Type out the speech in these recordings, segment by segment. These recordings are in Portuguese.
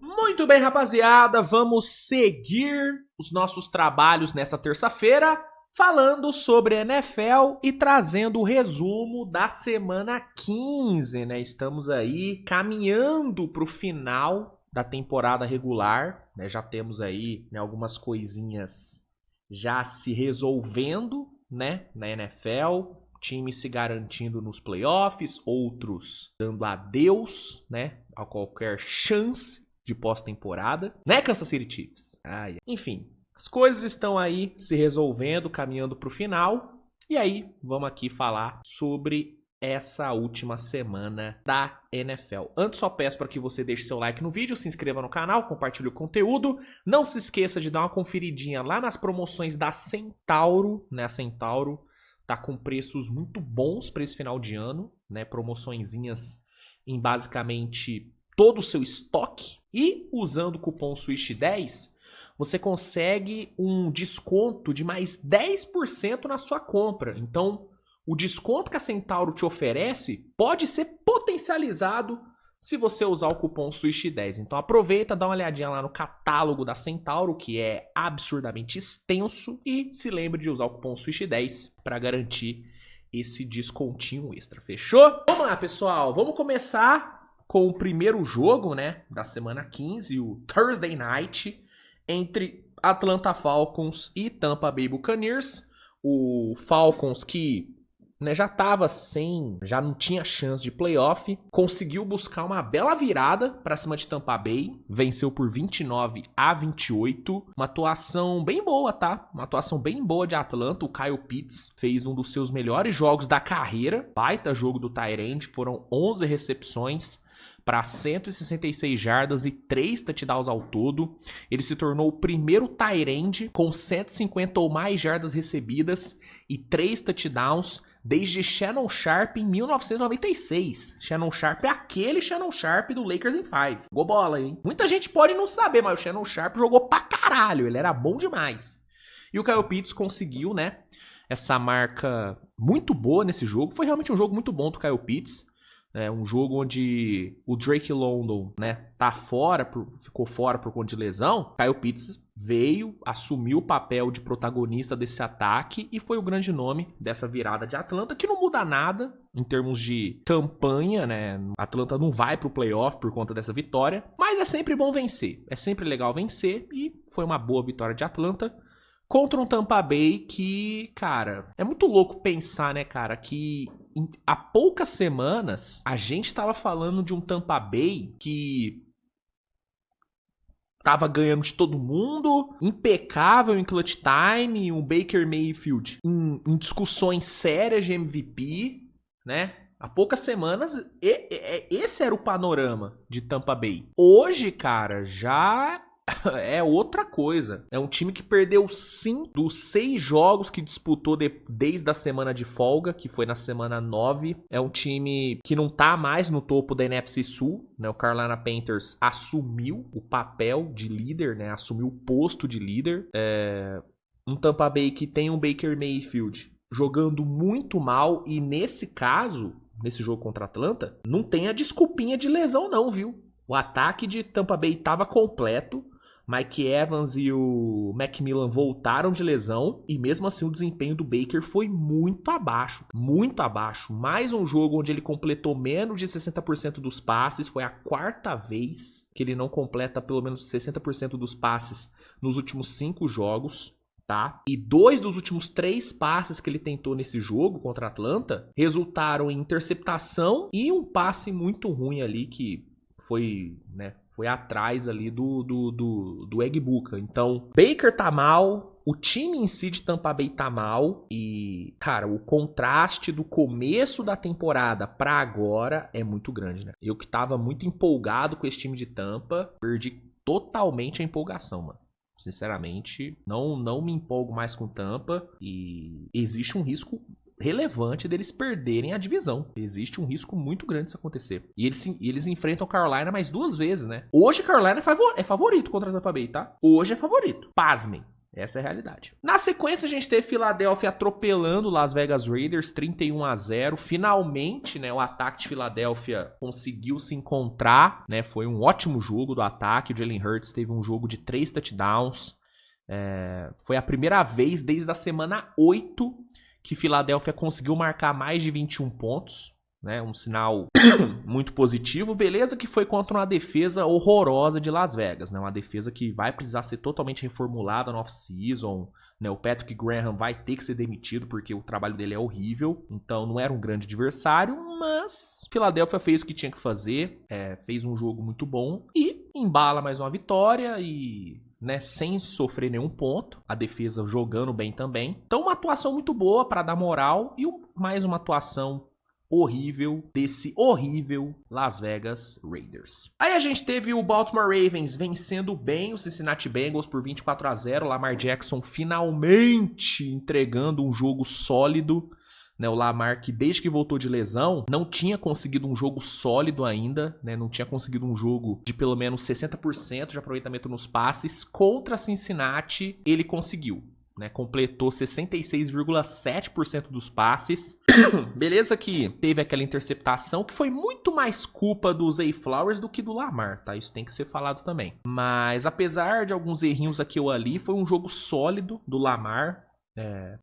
Muito bem, rapaziada, vamos seguir os nossos trabalhos nessa terça-feira falando sobre NFL e trazendo o resumo da semana 15, né? Estamos aí caminhando para o final da temporada regular, né? Já temos aí, né, algumas coisinhas já se resolvendo, né, na NFL. Times se garantindo nos playoffs, outros dando adeus, né, a qualquer chance de pós-temporada, né, Kansas City Chiefs? Enfim, as coisas estão aí se resolvendo, caminhando para o final. E aí, vamos aqui falar sobre essa última semana da NFL. Antes, só peço para que você deixe seu like no vídeo, se inscreva no canal, compartilhe o conteúdo. Não se esqueça de dar uma conferidinha lá nas promoções da Centauro, né? A Centauro tá com preços muito bons para esse final de ano, né? Promoçõezinhas em basicamente todo o seu estoque. E usando o cupom SWISH10, você consegue um desconto de mais 10% na sua compra. Então, o desconto que a Centauro te oferece pode ser potencializado se você usar o cupom SWISH10. Então aproveita, dá uma olhadinha lá no catálogo da Centauro, que é absurdamente extenso, e se lembre de usar o cupom SWISH10 para garantir esse descontinho extra. Fechou? Vamos lá, pessoal. Vamos começar com o primeiro jogo, né, da semana 15, o Thursday Night, entre Atlanta Falcons e Tampa Bay Buccaneers. O Falcons que, né, já não tinha chance de playoff, conseguiu buscar uma bela virada para cima de Tampa Bay, venceu por 29-28, uma atuação bem boa, tá? Uma atuação bem boa de Atlanta. O Kyle Pitts fez um dos seus melhores jogos da carreira, baita jogo do tight end, foram 11 recepções para 166 jardas e 3 touchdowns ao todo. Ele se tornou o primeiro tight end com 150 ou mais jardas recebidas e 3 touchdowns desde Shannon Sharpe em 1996. Shannon Sharpe é aquele Shannon Sharpe do Lakers in 5. Jogou bola, hein? Muita gente pode não saber, mas o Shannon Sharpe jogou pra caralho. Ele era bom demais. E o Kyle Pitts conseguiu, né, essa marca muito boa nesse jogo. Foi realmente um jogo muito bom do Kyle Pitts. É um jogo onde o Drake London, né, ficou fora por conta de lesão. Kyle Pitts veio, assumiu o papel de protagonista desse ataque e foi o grande nome dessa virada de Atlanta, que não muda nada em termos de campanha, né? Atlanta não vai pro playoff por conta dessa vitória, mas é sempre bom vencer, é sempre legal vencer e foi uma boa vitória de Atlanta contra um Tampa Bay que, cara, é muito louco pensar, né, cara, que há poucas semanas a gente tava falando de um Tampa Bay que tava ganhando de todo mundo, impecável em clutch time, um Baker Mayfield em discussões sérias de MVP, né? Há poucas semanas, esse era o panorama de Tampa Bay. Hoje, cara, já é outra coisa. É um time que perdeu 5 dos 6 jogos que disputou desde a semana de folga, que foi na semana 9. É um time que não tá mais no topo da NFC Sul, né? O Carolina Panthers assumiu o papel de líder, né? Assumiu o posto de líder. Um Tampa Bay que tem um Baker Mayfield jogando muito mal e nesse caso, nesse jogo contra a Atlanta, não tem a desculpinha de lesão não, viu? O ataque de Tampa Bay estava completo. Mike Evans e o Macmillan voltaram de lesão e mesmo assim o desempenho do Baker foi muito abaixo. Muito abaixo. Mais um jogo onde ele completou menos de 60% dos passes. Foi a 4ª vez que ele não completa pelo menos 60% dos passes nos últimos 5 jogos. Tá? E 2 dos últimos 3 passes que ele tentou nesse jogo contra a Atlanta resultaram em interceptação e um passe muito ruim ali que foi, né, foi atrás ali do Egbuka. Então, Baker tá mal, o time em si de Tampa Bay tá mal e, cara, o contraste do começo da temporada pra agora é muito grande, né? Eu que tava muito empolgado com esse time de Tampa, perdi totalmente a empolgação, mano. Sinceramente, não me empolgo mais com Tampa e existe um risco relevante deles perderem a divisão. Existe um risco muito grande disso acontecer. E eles enfrentam Carolina mais 2 vezes, né? Hoje Carolina é favorito contra a Tampa Bay, tá? Hoje é favorito. Pasmem. Essa é a realidade. Na sequência, a gente teve Filadélfia atropelando Las Vegas Raiders 31-0. Finalmente, né, o ataque de Filadélfia conseguiu se encontrar, né? Foi um ótimo jogo do ataque. O Jalen Hurts teve um jogo de 3 touchdowns. Foi a primeira vez desde a semana 8 que Filadélfia conseguiu marcar mais de 21 pontos. Né, um sinal muito positivo, beleza, que foi contra uma defesa horrorosa de Las Vegas, né, uma defesa que vai precisar ser totalmente reformulada no off-season, né, o Patrick Graham vai ter que ser demitido porque o trabalho dele é horrível, então não era um grande adversário, mas Filadélfia fez o que tinha que fazer, fez um jogo muito bom e embala mais uma vitória e... né, sem sofrer nenhum ponto, a defesa jogando bem também, então uma atuação muito boa para dar moral e mais uma atuação horrível desse horrível Las Vegas Raiders. Aí a gente teve o Baltimore Ravens vencendo bem o Cincinnati Bengals por 24-0. Lamar Jackson finalmente entregando um jogo sólido. Né, o Lamar, que desde que voltou de lesão, não tinha conseguido um jogo sólido ainda, né, não tinha conseguido um jogo de pelo menos 60% de aproveitamento nos passes. Contra Cincinnati, ele conseguiu. Né, completou 66,7% dos passes. Beleza que teve aquela interceptação que foi muito mais culpa do Zay Flowers do que do Lamar, tá? Isso tem que ser falado também. Mas apesar de alguns errinhos aqui ou ali, foi um jogo sólido do Lamar.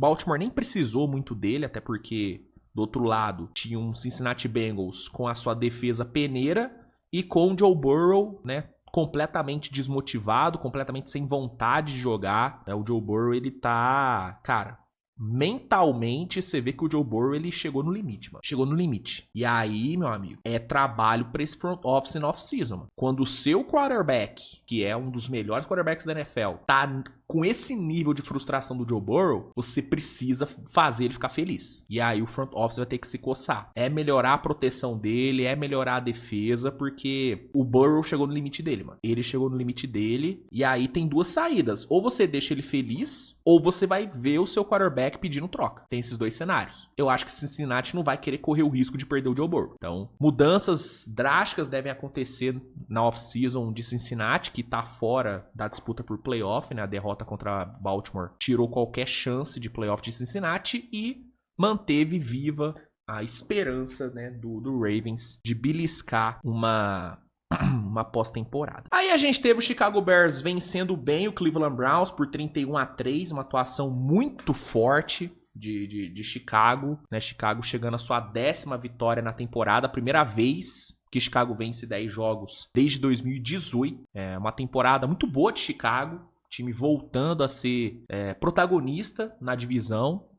Baltimore nem precisou muito dele, até porque do outro lado tinha um Cincinnati Bengals com a sua defesa peneira e com o Joe Burrow, né? Completamente desmotivado, completamente sem vontade de jogar. O Joe Burrow, ele tá... Cara, mentalmente, você vê que o Joe Burrow, ele chegou no limite, mano. Chegou no limite. E aí, meu amigo, é trabalho pra esse front office no off-season, mano. Quando o seu quarterback, que é um dos melhores quarterbacks da NFL, tá com esse nível de frustração do Joe Burrow, você precisa fazer ele ficar feliz. E aí o front office vai ter que se coçar. É melhorar a proteção dele, é melhorar a defesa, porque o Burrow chegou no limite dele, mano. Ele chegou no limite dele, e aí tem duas saídas. Ou você deixa ele feliz, ou você vai ver o seu quarterback pedindo troca. Tem esses dois cenários. Eu acho que Cincinnati não vai querer correr o risco de perder o Joe Burrow. Então, mudanças drásticas devem acontecer na off-season de Cincinnati, que tá fora da disputa por playoff, né? A derrota contra Baltimore tirou qualquer chance de playoff de Cincinnati e manteve viva a esperança, né, do Ravens de beliscar uma pós-temporada. Aí a gente teve o Chicago Bears vencendo bem o Cleveland Browns por 31-3, uma atuação muito forte de Chicago, né? Chicago chegando à sua 10ª vitória na temporada, a primeira vez que Chicago vence 10 jogos desde 2018. É uma temporada muito boa de Chicago, time voltando a ser protagonista na divisão.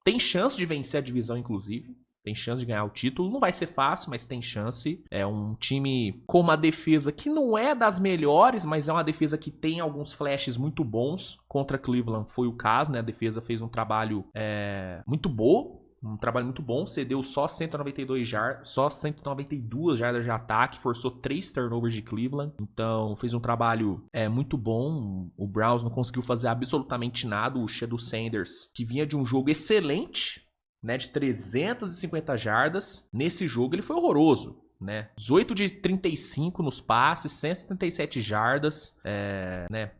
Tem chance de vencer a divisão, inclusive. Tem chance de ganhar o título. Não vai ser fácil, mas tem chance. É um time com uma defesa que não é das melhores, mas é uma defesa que tem alguns flashes muito bons. Contra Cleveland foi o caso, né? A defesa fez um trabalho muito bom. Um trabalho muito bom, cedeu só 192 jardas de ataque, forçou 3 turnovers de Cleveland, então fez um trabalho muito bom. O Browns não conseguiu fazer absolutamente nada. O Shedeur Sanders, que vinha de um jogo excelente, né, de 350 jardas, nesse jogo ele foi horroroso, né? 18 de 35 nos passes, 177 jardas, né?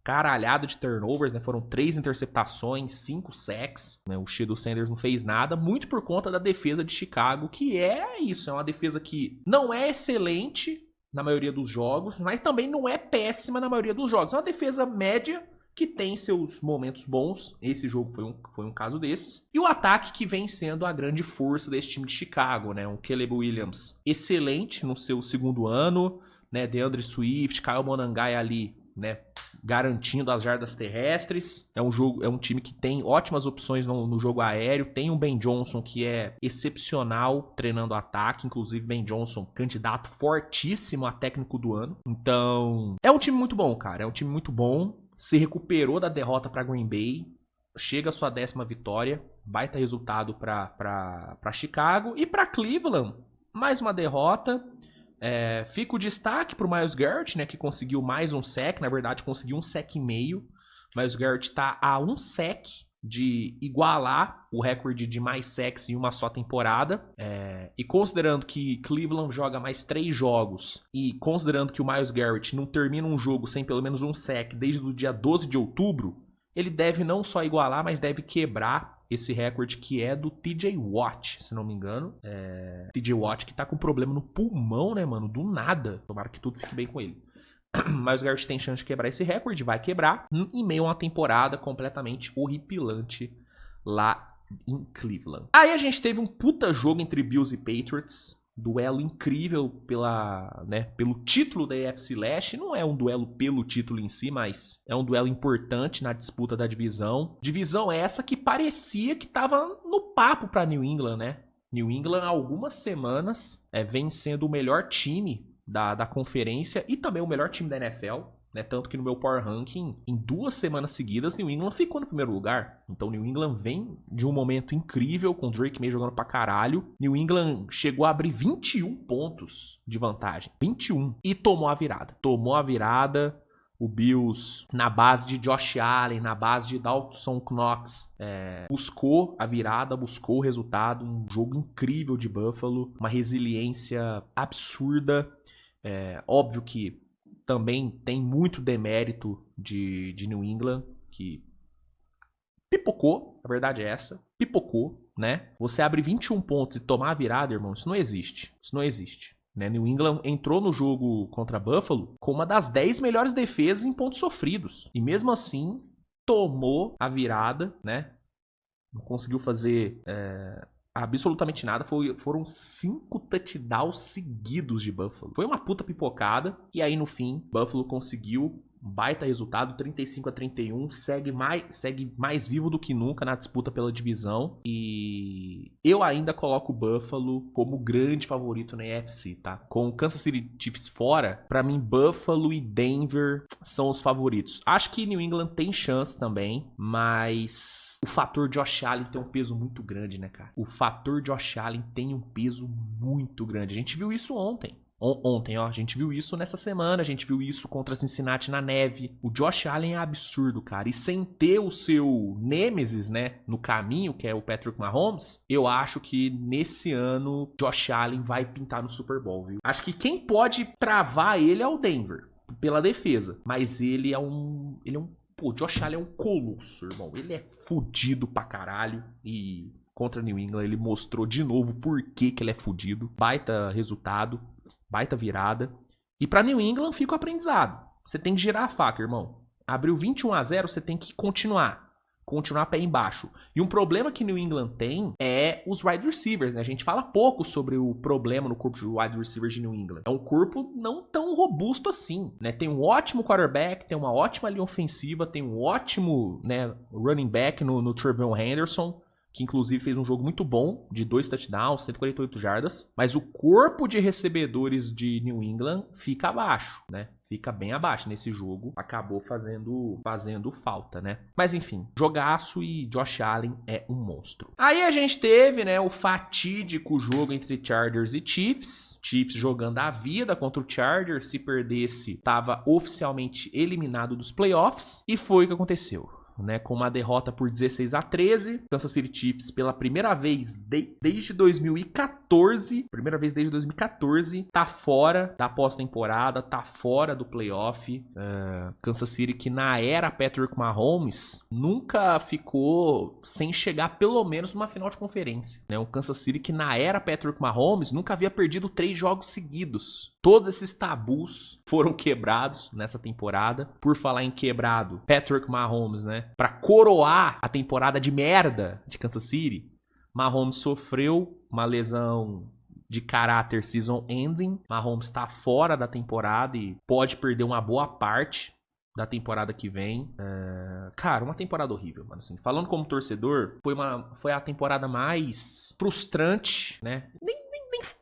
Caralhada de turnovers, né? Foram 3 interceptações, 5 sacks, né? O Shedeur Sanders não fez nada, muito por conta da defesa de Chicago, que é isso, é uma defesa que não é excelente na maioria dos jogos, mas também não é péssima na maioria dos jogos. É uma defesa média que tem seus momentos bons. Esse jogo foi um caso desses. E o ataque que vem sendo a grande força desse time de Chicago, né? Um Caleb Williams excelente no seu segundo ano, né? DeAndre Swift, Kyle Monangai ali, né, garantindo as jardas terrestres. É um time que tem ótimas opções no jogo aéreo. Tem um Ben Johnson que é excepcional treinando ataque. Inclusive Ben Johnson, candidato fortíssimo a técnico do ano. Então, é um time muito bom, cara. É um time muito bom. Se recuperou da derrota para Green Bay. Chega a sua 10ª vitória. Baita resultado para Chicago. E para Cleveland, mais uma derrota. Fica o destaque para o Myles Garrett, né, que conseguiu mais um sack. Na verdade, conseguiu um sack e meio. Myles Garrett está a um sack de igualar o recorde de mais sacks em uma só temporada. E considerando que Cleveland joga mais 3 jogos e considerando que o Myles Garrett não termina um jogo sem pelo menos um sack desde o dia 12 de outubro, ele deve não só igualar, mas deve quebrar esse recorde que é do TJ Watt, se não me engano. TJ Watt que tá com problema no pulmão, né, mano? Do nada. Tomara que tudo fique bem com ele. Mas o Garrett tem chance de quebrar esse recorde, vai quebrar, em meio a uma temporada completamente horripilante lá em Cleveland. Aí a gente teve um puta jogo entre Bills e Patriots. Duelo incrível pelo título da AFC Leste. Não é um duelo pelo título em si, mas é um duelo importante na disputa da divisão. Divisão essa que parecia que tava no papo pra New England, né? New England há algumas semanas vem sendo o melhor time da conferência e também o melhor time da NFL. Né? Tanto que no meu Power Ranking, em 2 semanas seguidas, New England ficou no primeiro lugar. Então New England vem de um momento incrível, com o Drake May jogando pra caralho. New England chegou a abrir 21 pontos de vantagem. 21. E tomou a virada. Tomou a virada. O Bills, na base de Josh Allen, na base de Dawson Knox, buscou a virada, buscou o resultado. Um jogo incrível de Buffalo. Uma resiliência absurda. Óbvio que também tem muito demérito de New England, que pipocou, a verdade é essa, pipocou, né? Você abre 21 pontos e tomar a virada, irmão, isso não existe, né? New England entrou no jogo contra Buffalo com uma das 10 melhores defesas em pontos sofridos, e mesmo assim tomou a virada, né? Não conseguiu fazer absolutamente nada. Foram 5 touchdowns seguidos de Buffalo. Foi uma puta pipocada. E aí, no fim, Buffalo conseguiu um baita resultado, 35-31. Segue mais vivo do que nunca na disputa pela divisão. E eu ainda coloco o Buffalo como grande favorito na AFC, tá? Com o Kansas City Chiefs fora, pra mim, Buffalo e Denver são os favoritos. Acho que New England tem chance também, mas o fator Josh Allen tem um peso muito grande, né, cara? O fator Josh Allen tem um peso muito grande. A gente viu isso ontem. A gente viu isso nessa semana, a gente viu isso contra Cincinnati na neve. O Josh Allen é absurdo, cara. E sem ter o seu nêmesis, né, no caminho, que é o Patrick Mahomes, eu acho que nesse ano Josh Allen vai pintar no Super Bowl, viu? Acho que quem pode travar ele é o Denver, pela defesa. Mas ele é um... Pô, Josh Allen é um colosso, irmão. Ele é fudido pra caralho e... Contra New England, ele mostrou de novo por que ele é fudido. Baita resultado, baita virada. E pra New England fica o aprendizado. Você tem que girar a faca, irmão. Abriu 21-0, você tem que continuar. Continuar pé embaixo. E um problema que New England tem é os wide receivers, né? A gente fala pouco sobre o problema no corpo de wide receivers de New England. É um corpo não tão robusto assim, né? Tem um ótimo quarterback, tem uma ótima linha ofensiva, tem um ótimo, né, running back no Trevon Henderson, que inclusive fez um jogo muito bom, de 2 touchdowns, 148 jardas, mas o corpo de recebedores de New England fica abaixo, né? Fica bem abaixo nesse jogo, acabou fazendo falta, né? Mas enfim, jogaço e Josh Allen é um monstro. Aí a gente teve, né, o fatídico jogo entre Chargers e Chiefs. Chiefs jogando a vida contra o Chargers, se perdesse, estava oficialmente eliminado dos playoffs, e foi o que aconteceu. Né, com uma derrota por 16-13, Kansas City Chiefs pela primeira vez desde 2014, tá fora da pós-temporada, tá fora do playoff. Kansas City, que na era Patrick Mahomes nunca ficou sem chegar pelo menos numa final de conferência, né? O Kansas City que na era Patrick Mahomes nunca havia perdido 3 jogos seguidos. Todos esses tabus foram quebrados nessa temporada. Por falar em quebrado, Patrick Mahomes, né? Pra coroar a temporada de merda de Kansas City, Mahomes sofreu uma lesão de caráter season ending. Mahomes tá fora da temporada e pode perder uma boa parte da temporada que vem. Cara, uma temporada horrível, mano. Assim, falando como torcedor, foi a temporada mais frustrante, né?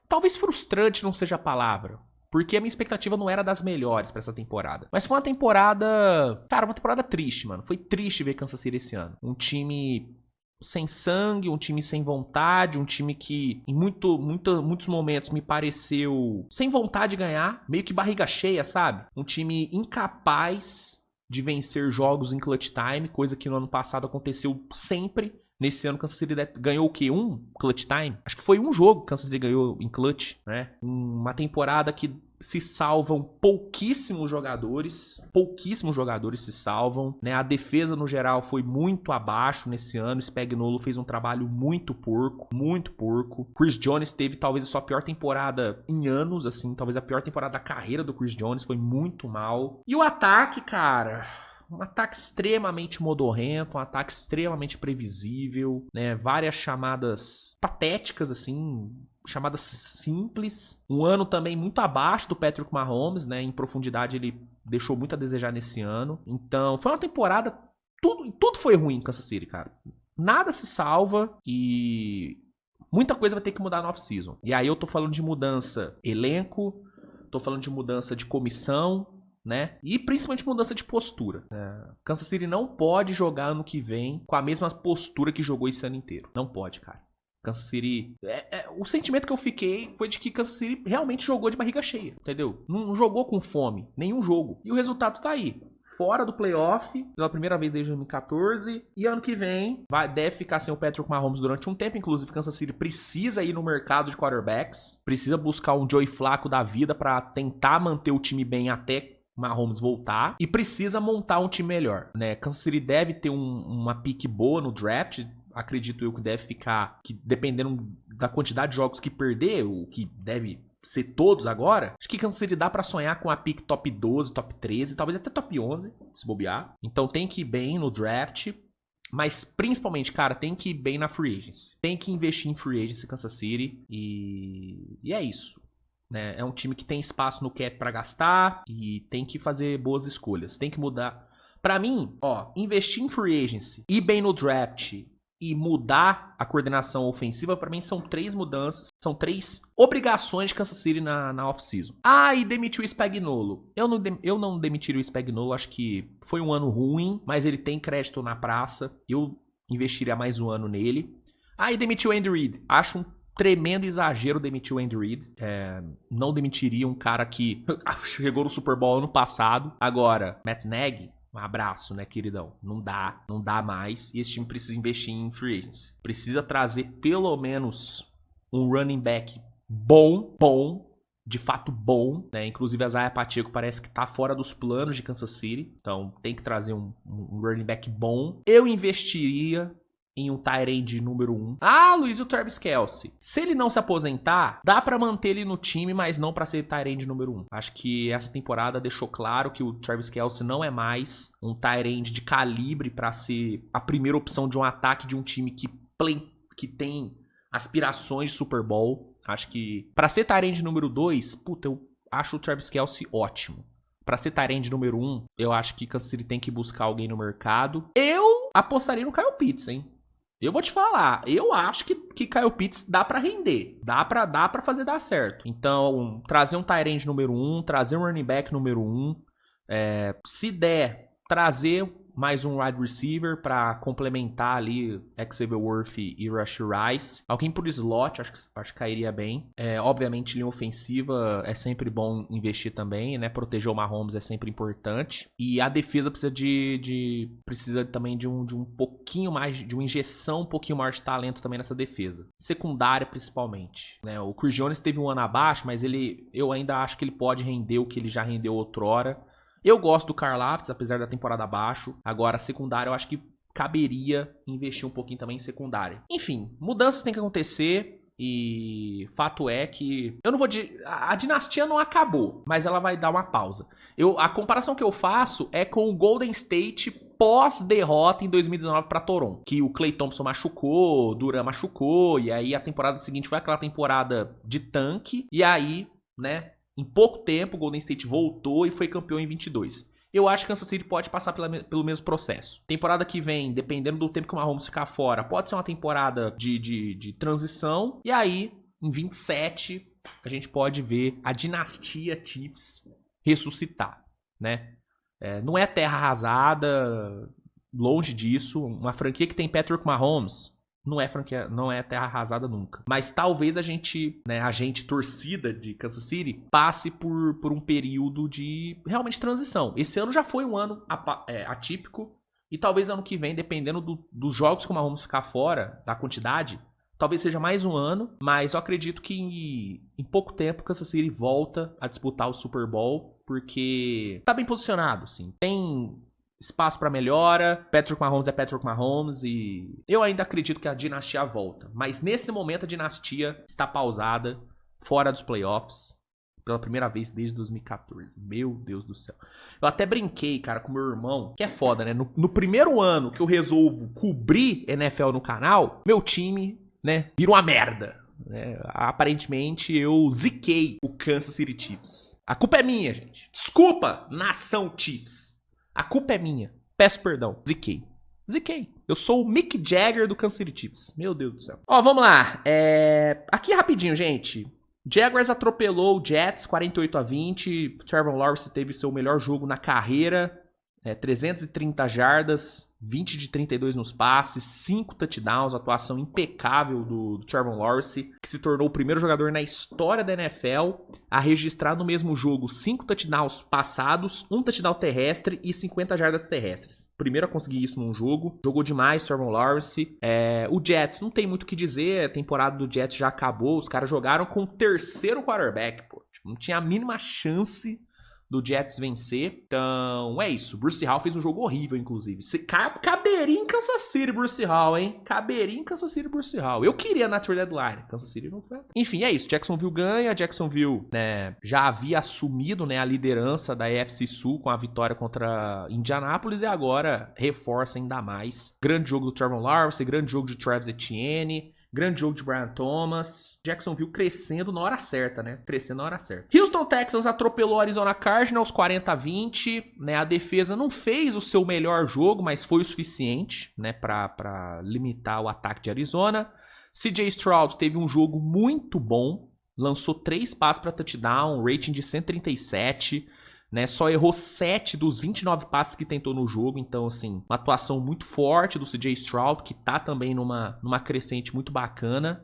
Talvez frustrante não seja a palavra, porque a minha expectativa não era das melhores pra essa temporada. Mas foi uma temporada... Cara, uma temporada triste, mano. Foi triste ver Kansas City esse ano. Um time sem sangue, um time sem vontade, um time que em muitos momentos me pareceu sem vontade de ganhar, meio que barriga cheia, sabe? Um time incapaz de vencer jogos em clutch time, coisa que no ano passado aconteceu sempre. Nesse ano, Kansas City ganhou o quê? Um clutch time? Acho que foi um jogo que Kansas City ganhou em clutch, né? Uma temporada que se salvam pouquíssimos jogadores se salvam, né? A defesa no geral foi muito abaixo nesse ano. Spagnuolo fez um trabalho muito porco. Chris Jones teve talvez a sua pior temporada em anos, assim, talvez a pior temporada da carreira do Chris Jones, foi muito mal. E o ataque, cara, um ataque extremamente modorrento, um ataque extremamente previsível, né? Várias chamadas patéticas, assim, chamadas simples. Um ano também muito abaixo do Patrick Mahomes, né? Em profundidade ele deixou muito a desejar nesse ano. Então, foi uma temporada... Tudo foi ruim em Kansas City, cara. Nada se salva e muita coisa vai ter que mudar no off-season. E aí eu tô falando de mudança elenco, tô falando de mudança de comissão, né? E principalmente mudança de postura. Kansas City não pode jogar ano que vem com a mesma postura que jogou esse ano inteiro. Não pode, cara. Kansas City... o sentimento que eu fiquei foi de que Kansas City realmente jogou de barriga cheia, entendeu? Não jogou com fome, nenhum jogo. E o resultado tá aí. Fora do playoff, pela primeira vez desde 2014. E ano que vem, deve ficar sem o Patrick Mahomes durante um tempo. Inclusive, Kansas City precisa ir no mercado de quarterbacks. Precisa buscar um Joey Flacco da vida pra tentar manter o time bem até Mahomes voltar. E precisa montar um time melhor, né? Kansas City deve ter uma pique boa no draft. Acredito eu que deve ficar... que dependendo da quantidade de jogos que perder, o que deve ser todos agora, acho que Kansas City dá pra sonhar com a pick top 12, top 13, talvez até top 11, se bobear. Então tem que ir bem no draft, mas principalmente, cara, tem que ir bem na free agency. Tem que investir em free agency Kansas City e é isso. Né? É um time que tem espaço no cap pra gastar e tem que fazer boas escolhas. Tem que mudar. Pra mim, ó, investir em free agency, ir bem no draft e mudar a coordenação ofensiva, pra mim são 3 mudanças, são 3 obrigações de Kansas City na off-season. E demitiu o Spagnuolo. Eu não demitiria o Spagnuolo, acho que foi um ano ruim, mas ele tem crédito na praça, eu investiria mais um ano nele. E demitiu o Andy Reid. Acho um tremendo exagero demitir o Andy Reid. Não demitiria um cara que chegou no Super Bowl ano passado. Agora, Matt Nagy... um abraço, né, queridão? Não dá mais. E esse time precisa investir em free agents. Precisa trazer pelo menos um running back bom, de fato bom, né? Inclusive a Isaiah Pacheco parece que tá fora dos planos de Kansas City. Então tem que trazer um running back bom. Eu investiria em um tight end número 1. Luiz, e o Travis Kelce? Se ele não se aposentar, dá pra manter ele no time, mas não pra ser tight end número 1. Acho que essa temporada deixou claro que o Travis Kelce não é mais um tight end de calibre pra ser a primeira opção de um ataque de um time que tem aspirações de Super Bowl. Acho que pra ser tight end número 2, eu acho o Travis Kelce ótimo. Pra ser tight end número 1, eu acho que Kansas City tem que buscar alguém no mercado. Eu apostaria no Kyle Pitts, hein? Eu vou te falar, eu acho que Kyle Pitts dá pra render, dá pra fazer dar certo. Então, trazer um tight end número 1, trazer um running back número 1, se der, trazer mais um wide receiver pra complementar ali Xavier Worth e Rashee Rice. Alguém por slot, acho que cairia bem. Obviamente, linha ofensiva é sempre bom investir também, né? Proteger o Mahomes é sempre importante. E a defesa precisa também de um pouquinho mais, de uma injeção um pouquinho maior de talento também nessa defesa. Secundária, principalmente. Né? O Chris Jones teve um ano abaixo, mas eu ainda acho que ele pode render o que ele já rendeu outrora. Eu gosto do Karl Aftis, apesar da temporada abaixo. Agora, secundária, eu acho que caberia investir um pouquinho também em secundária. Enfim, mudanças têm que acontecer. E fato é que... eu não vou a dinastia não acabou, mas ela vai dar uma pausa. A comparação que eu faço é com o Golden State pós-derrota em 2019 para Toronto. Que o Klay Thompson machucou, o Durant machucou. E aí a temporada seguinte foi aquela temporada de tanque. E aí, né... em pouco tempo, o Golden State voltou e foi campeão em 22. Eu acho que Kansas City pode passar pelo mesmo processo. Temporada que vem, dependendo do tempo que o Mahomes ficar fora, pode ser uma temporada de transição. E aí, em 27, a gente pode ver a dinastia Chiefs ressuscitar, né? Não é terra arrasada, longe disso. Uma franquia que tem Patrick Mahomes... não é terra arrasada nunca. Mas talvez a gente, torcida de Kansas City, passe por um período de realmente transição. Esse ano já foi um ano atípico. E talvez ano que vem, dependendo dos jogos que o Mahomes ficar fora, da quantidade, Talvez seja mais um ano, mas eu acredito que em pouco tempo Kansas City volta a disputar o Super Bowl, porque tá bem posicionado, assim. Tem espaço pra melhora, Patrick Mahomes é Patrick Mahomes e eu ainda acredito que a dinastia volta. Mas nesse momento a dinastia está pausada, fora dos playoffs, pela primeira vez desde 2014. Meu Deus do céu. Eu até brinquei, cara, com meu irmão, que é foda, né? No primeiro ano que eu resolvo cobrir NFL no canal, meu time, né, vira uma merda. Né? Aparentemente eu ziquei o Kansas City Chiefs. A culpa é minha, gente. Desculpa, nação Chiefs. A culpa é minha. Peço perdão. Ziquei. Eu sou o Mick Jagger do Kansas City Chiefs. Meu Deus do céu. Ó, vamos lá. Aqui rapidinho, gente. Jaguars atropelou o Jets 48-20. Trevor Lawrence teve seu melhor jogo na carreira. 330 jardas, 20 de 32 nos passes, 5 touchdowns, atuação impecável do Trevor Lawrence, que se tornou o primeiro jogador na história da NFL a registrar no mesmo jogo 5 touchdowns passados, 1 touchdown terrestre e 50 jardas terrestres. Primeiro a conseguir isso num jogo. Jogou demais Trevor Lawrence. O Jets, não tem muito o que dizer, a temporada do Jets já acabou, os caras jogaram com o terceiro quarterback, pô. Tipo, não tinha a mínima chance do Jets vencer. Então, é isso. Bruce Hall fez um jogo horrível, inclusive. Caberia em Kansas City, Bruce Hall, hein? Caberia em Kansas City, Bruce Hall. Eu queria na trade deadline. Kansas City não foi. Enfim, é isso. Jacksonville ganha. Jacksonville, né, já havia assumido, né, a liderança da AFC Sul com a vitória contra Indianapolis e agora reforça ainda mais. Grande jogo do Trevor Lawrence, grande jogo de Travis Etienne. Grande jogo de Brian Thomas. Jacksonville crescendo na hora certa, né? Crescendo na hora certa. Houston Texans atropelou o Arizona Cardinals 40-20, né? A defesa não fez o seu melhor jogo, mas foi o suficiente, né? Pra limitar o ataque de Arizona. CJ Stroud teve um jogo muito bom. Lançou 3 passes para touchdown, rating de 137. Né, só errou 7 dos 29 passes que tentou no jogo. Então, assim, uma atuação muito forte do CJ Stroud, que tá também numa crescente muito bacana.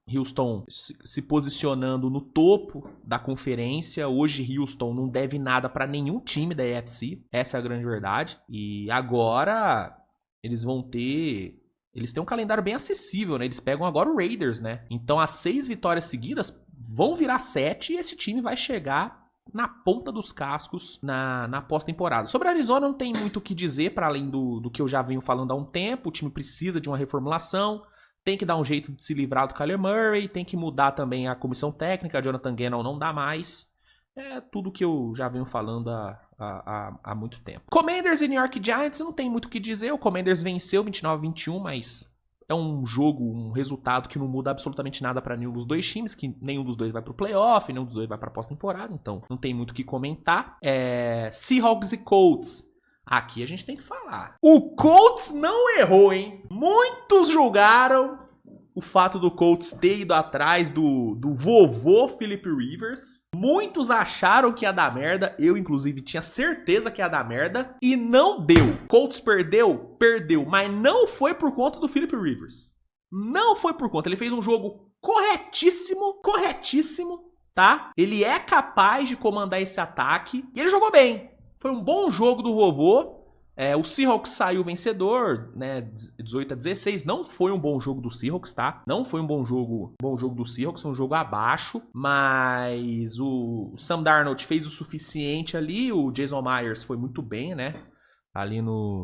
Houston se posicionando no topo da conferência. Hoje, Houston não deve nada para nenhum time da AFC. Essa é a grande verdade. E agora, eles têm um calendário bem acessível, né? Eles pegam agora o Raiders, né? Então, as 6 vitórias seguidas vão virar 7 e esse time vai chegar na ponta dos cascos na pós-temporada. Sobre a Arizona não tem muito o que dizer, para além do que eu já venho falando há um tempo. O time precisa de uma reformulação, tem que dar um jeito de se livrar do Kyler Murray, tem que mudar também a comissão técnica, Jonathan Gannon não dá mais. É tudo que eu já venho falando há muito tempo. Commanders e New York Giants não tem muito o que dizer. O Commanders venceu 29-21, mas é um jogo, um resultado que não muda absolutamente nada para nenhum dos dois times, que nenhum dos dois vai pro playoff, nenhum dos dois vai pra pós-temporada, então não tem muito o que comentar. Seahawks e Colts. Aqui a gente tem que falar. O Colts não errou, hein? Muitos julgaram o fato do Colts ter ido atrás do vovô Philip Rivers. Muitos acharam que ia dar merda. Eu, inclusive, tinha certeza que ia dar merda. E não deu. Colts perdeu? Perdeu. Mas não foi por conta do Philip Rivers. Não foi por conta. Ele fez um jogo corretíssimo. Corretíssimo, tá? Ele é capaz de comandar esse ataque. E ele jogou bem. Foi um bom jogo do vovô. O Seahawks saiu vencedor, né, 18-16, não foi um bom jogo do Seahawks, tá? Não foi um bom jogo do Seahawks, foi um jogo abaixo, mas o Sam Darnold fez o suficiente ali, o Jason Myers foi muito bem, né?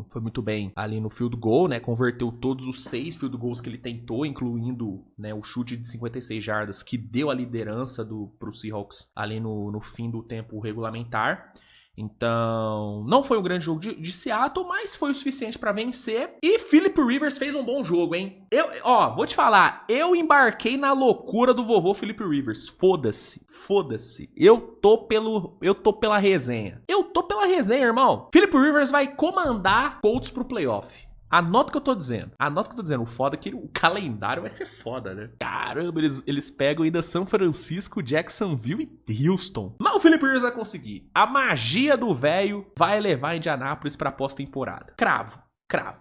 Foi muito bem ali no field goal, né? Converteu todos os 6 field goals que ele tentou, incluindo, né, o chute de 56 jardas que deu a liderança pro Seahawks ali no fim do tempo regulamentar. Então, não foi um grande jogo de Seattle, mas foi o suficiente pra vencer. E Philip Rivers fez um bom jogo, hein? Vou te falar, eu embarquei na loucura do vovô Philip Rivers. Foda-se. Eu tô pela resenha. Irmão. Philip Rivers vai comandar Colts pro playoff. Anota o que eu tô dizendo. O foda é que o calendário vai ser foda, né? Caramba, eles pegam ainda São Francisco, Jacksonville e Houston. Mas o Philip Rivers vai conseguir. A magia do velho vai levar Indianápolis pra pós-temporada. Cravo.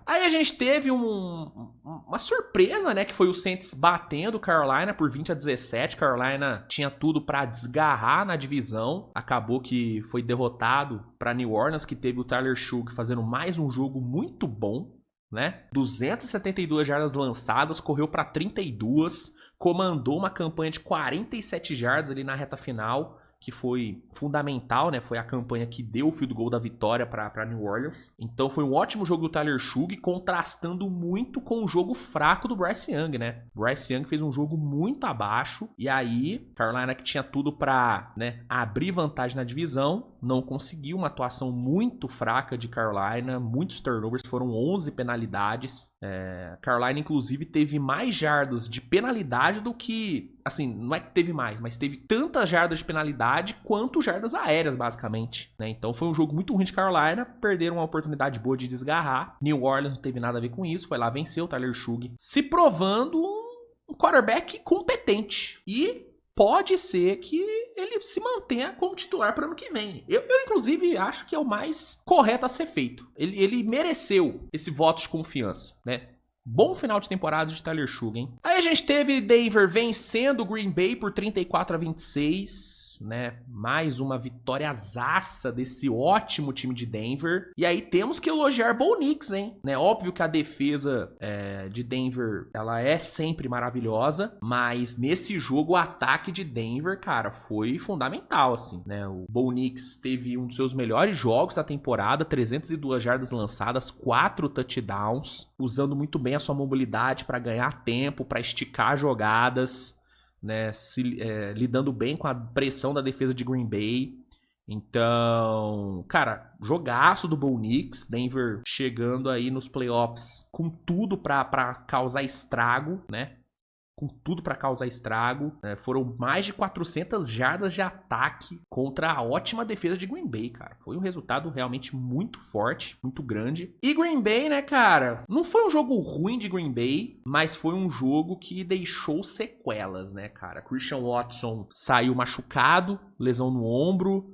Aí a gente teve uma surpresa, né? Que foi o Saints batendo Carolina por 20-17. Carolina tinha tudo pra desgarrar na divisão. Acabou que foi derrotado pra New Orleans, que teve o Tyler Shough fazendo mais um jogo muito bom. né? 272 jardas lançadas, correu para 32, comandou uma campanha de 47 jardas ali na reta final, que foi fundamental, né? Foi a campanha que deu o field goal da vitória para New Orleans. Então foi um ótimo jogo do Tyler Shough, contrastando muito com o jogo fraco do Bryce Young, né? Bryce Young fez um jogo muito abaixo, e aí Carolina, que tinha tudo para, né, abrir vantagem na divisão, não conseguiu. Uma atuação muito fraca de Carolina, muitos turnovers, foram 11 penalidades. Carolina, inclusive, teve mais jardas de penalidade do que... Assim, não é que teve mais, mas teve tantas jardas de penalidade quanto jardas aéreas, basicamente, né? Então foi um jogo muito ruim de Carolina, perderam uma oportunidade boa de desgarrar. New Orleans não teve nada a ver com isso, foi lá, venceu o Tyler Shough, se provando um quarterback competente. E pode ser que ele se mantenha como titular para o ano que vem. Eu, inclusive, acho que é o mais correto a ser feito. Ele mereceu esse voto de confiança, né? Bom final de temporada de Tyler Shough, hein? Aí a gente teve Denver vencendo o Green Bay por 34-26, né? Mais uma vitóriazaça desse ótimo time de Denver. E aí temos que elogiar Bo Nix, hein? Né? Óbvio que a defesa de Denver, ela é sempre maravilhosa, mas nesse jogo o ataque de Denver, cara, foi fundamental, assim, né? O Bo Nix teve um dos seus melhores jogos da temporada, 302 jardas lançadas, 4 touchdowns, usando muito bem a sua mobilidade para ganhar tempo, para esticar jogadas, né, lidando bem com a pressão da defesa de Green Bay. Então, cara, jogaço do Bo Nix, Denver chegando aí nos playoffs com tudo para causar estrago, né? Com tudo para causar estrago. Foram mais de 400 jardas de ataque contra a ótima defesa de Green Bay, cara. Foi um resultado realmente muito forte, muito grande. E Green Bay, né, cara, não foi um jogo ruim de Green Bay, mas foi um jogo que deixou sequelas, né, cara. Christian Watson saiu machucado, lesão no ombro,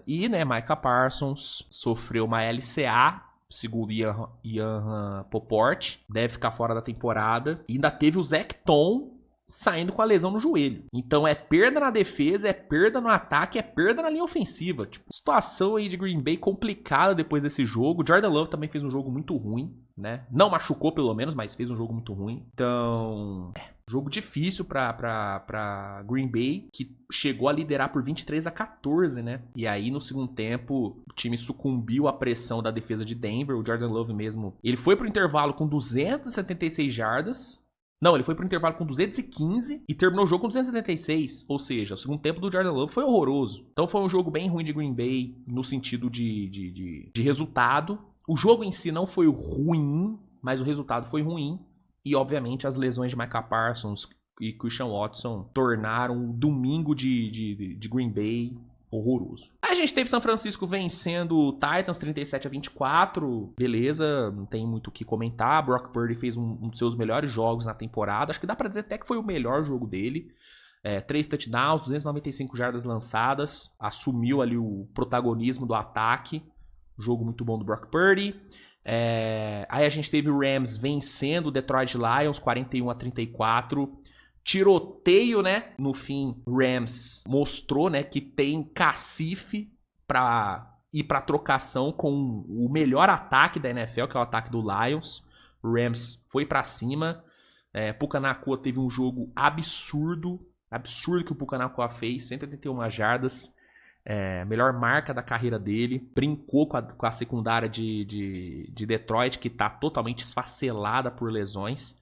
e, né, Micah Parsons sofreu uma LCA, segundo Ian Poport, deve ficar fora da temporada. E ainda teve o Zach Tom saindo com a lesão no joelho. Então é perda na defesa, é perda no ataque, é perda na linha ofensiva. Tipo, situação aí de Green Bay complicada depois desse jogo. Jordan Love também fez um jogo muito ruim, né? Não machucou pelo menos, mas fez um jogo muito ruim. Então, jogo difícil pra Green Bay, que chegou a liderar por 23-14, né? E aí, no segundo tempo, o time sucumbiu à pressão da defesa de Denver. O Jordan Love mesmo, ele foi pro intervalo com 276 jardas. Não, ele foi pro intervalo com 215 e terminou o jogo com 276. Ou seja, o segundo tempo do Jordan Love foi horroroso. Então foi um jogo bem ruim de Green Bay no sentido de resultado. O jogo em si não foi ruim, mas o resultado foi ruim. E, obviamente, as lesões de Micah Parsons e Christian Watson tornaram o domingo de Green Bay horroroso. Aí a gente teve São Francisco vencendo o Titans 37-24. Beleza, não tem muito o que comentar. Brock Purdy fez um dos seus melhores jogos na temporada. Acho que dá pra dizer até que foi o melhor jogo dele. 3 touchdowns, 295 jardas lançadas. Assumiu ali o protagonismo do ataque. Jogo muito bom do Brock Purdy. Aí a gente teve o Rams vencendo o Detroit Lions 41-34. Tiroteio, né? No fim, o Rams mostrou, né, que tem cacife pra ir pra trocação com o melhor ataque da NFL, que é o ataque do Lions. O Rams foi pra cima. Puka Nacua teve um jogo absurdo que o Puka Nacua fez, 181 jardas. Melhor marca da carreira dele. Brincou com a secundária de Detroit, que tá totalmente esfacelada por lesões.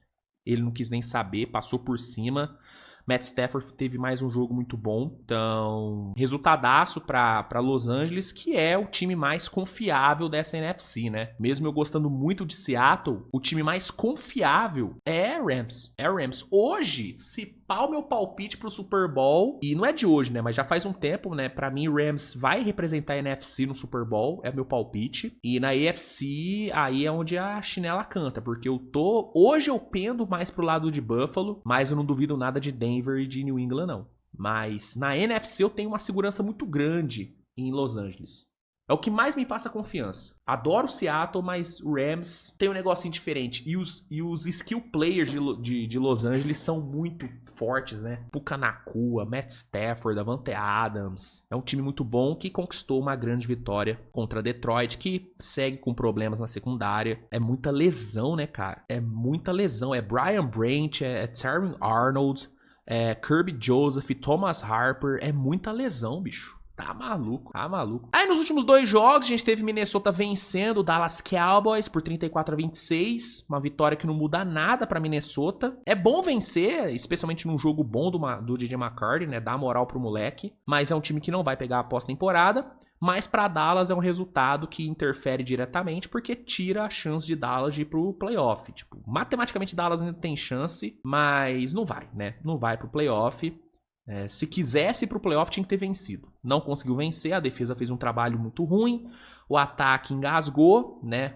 Ele não quis nem saber, passou por cima. Matt Stafford teve mais um jogo muito bom. Então, resultadaço para Los Angeles, que é o time mais confiável dessa NFC, né? Mesmo eu gostando muito de Seattle, o time mais confiável é Rams. É Rams. Hoje, se pá o meu palpite pro Super Bowl, e não é de hoje, né? Mas já faz um tempo, né? Pra mim, o Rams vai representar a NFC no Super Bowl, é meu palpite. E na AFC, aí é onde a chinela canta, porque hoje eu pendo mais pro lado de Buffalo, mas eu não duvido nada de Denver e de New England, não. Mas na NFC eu tenho uma segurança muito grande em Los Angeles. É o que mais me passa confiança. Adoro o Seattle, mas o Rams tem um negocinho diferente. E os skill players de Los Angeles são muito fortes, né? Puka Nacua, Matt Stafford, Davante Adams. É um time muito bom que conquistou uma grande vitória contra Detroit, que segue com problemas na secundária. É muita lesão, né, cara? É muita lesão. É Brian Branch, é Terry Arnold, é Kirby Joseph, Thomas Harper. É muita lesão, bicho. Tá maluco, tá maluco. Aí nos últimos 2 jogos, a gente teve Minnesota vencendo o Dallas Cowboys por 34-26. Uma vitória que não muda nada pra Minnesota. É bom vencer, especialmente num jogo bom do DJ McCarthy, né? Dá moral pro moleque. Mas é um time que não vai pegar a pós-temporada. Mas pra Dallas é um resultado que interfere diretamente, porque tira a chance de Dallas de ir pro playoff. Tipo, matematicamente Dallas ainda tem chance, mas não vai, né? Não vai pro playoff. Se quisesse ir pro playoff, tinha que ter vencido. Não conseguiu vencer, a defesa fez um trabalho muito ruim, o ataque engasgou, né?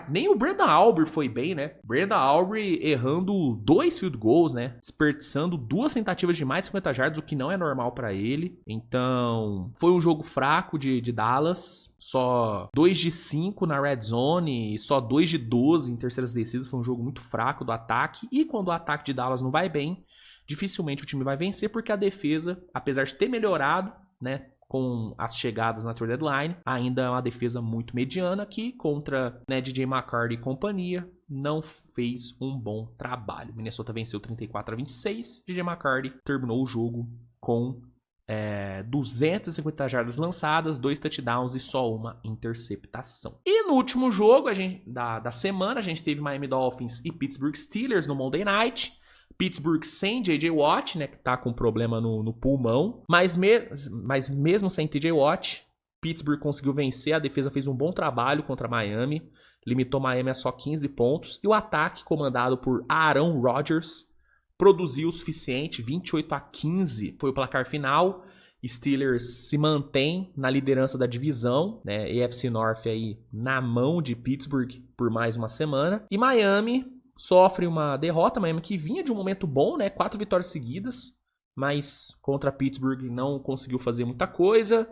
Nem o Brandon Aubrey foi bem, né? Brandon Aubrey errando 2 field goals, né? Desperdiçando 2 tentativas de mais de 50 jardas, o que não é normal pra ele. Então, foi um jogo fraco de Dallas. Só 2 de 5 na red zone e só 2 de 12 em terceiras descidas. Foi um jogo muito fraco do ataque. E quando o ataque de Dallas não vai bem, dificilmente o time vai vencer, porque a defesa, apesar de ter melhorado, né, com as chegadas na trade deadline, ainda é uma defesa muito mediana que contra, né, DJ McCarthy e companhia não fez um bom trabalho. Minnesota venceu 34-26, DJ McCarthy terminou o jogo com 250 jardas lançadas, 2 touchdowns e só uma interceptação. E no último jogo da semana, a gente teve Miami Dolphins e Pittsburgh Steelers no Monday Night. Pittsburgh sem J.J. Watt, né, que tá com problema no pulmão, mas mesmo sem T.J. Watt, Pittsburgh conseguiu vencer, a defesa fez um bom trabalho contra Miami, limitou Miami a só 15 pontos, e o ataque, comandado por Aaron Rodgers, produziu o suficiente, 28-15 foi o placar final. Steelers se mantém na liderança da divisão, né, AFC North aí na mão de Pittsburgh por mais uma semana, e Miami sofre uma derrota, Miami que vinha de um momento bom, né? 4 vitórias seguidas, mas contra Pittsburgh não conseguiu fazer muita coisa,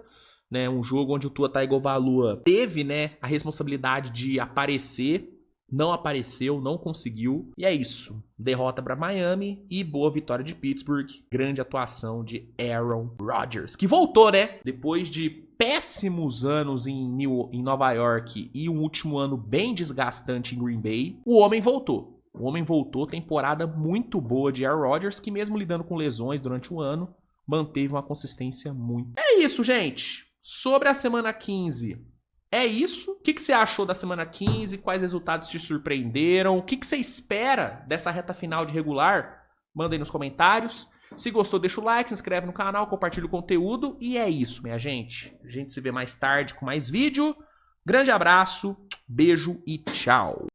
né? Um jogo onde o Tua Tagovailoa teve, né, a responsabilidade de aparecer, não apareceu, não conseguiu. E é isso. Derrota para Miami e boa vitória de Pittsburgh. Grande atuação de Aaron Rodgers, que voltou, né? Depois de péssimos anos em Nova York e um último ano bem desgastante em Green Bay, o homem voltou. O homem voltou, temporada muito boa de Aaron Rodgers, que mesmo lidando com lesões durante o ano, manteve uma consistência muito... É isso, gente. Sobre a semana 15, é isso. O que você achou da semana 15? Quais resultados te surpreenderam? O que você espera dessa reta final de regular? Manda aí nos comentários. Se gostou, deixa o like, se inscreve no canal, compartilha o conteúdo. E é isso, minha gente. A gente se vê mais tarde com mais vídeo. Grande abraço, beijo e tchau.